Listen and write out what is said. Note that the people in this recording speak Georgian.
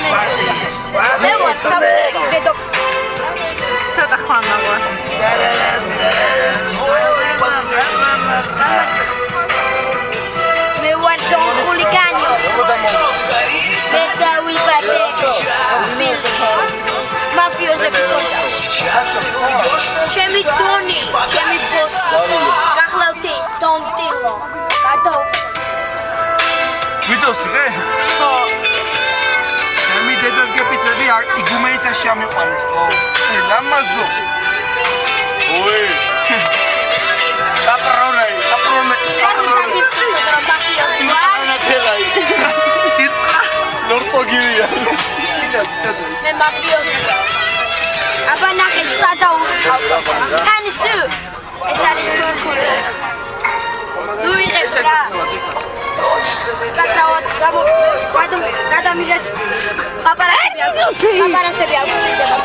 მე ვარ სამხედრო ცოტა ხანდა ვარ. მე ვარ დონ ხულიგანიო. მე დავიბადე მილიქე. მაფიოზების ოჯახში. ჩემი დონი, ჩემი ბოსი. გახლავთ ის დონ ტილო. გადაუ ვიდოსი ხე? ხო. ჩემი დედას გეპიცები იგუმენიცაში ამიყვანეს თო. ლამაზო. ოე. აპრონე. თელაი. ლორწოგივია. მე მაფიოზი ვარ. აბა ნახეთ სადა უწყავს. თანისუ. ეს არის თურქული. ნუ იღებ რა. გადამიღეს. აპარატები არ გჭირდება.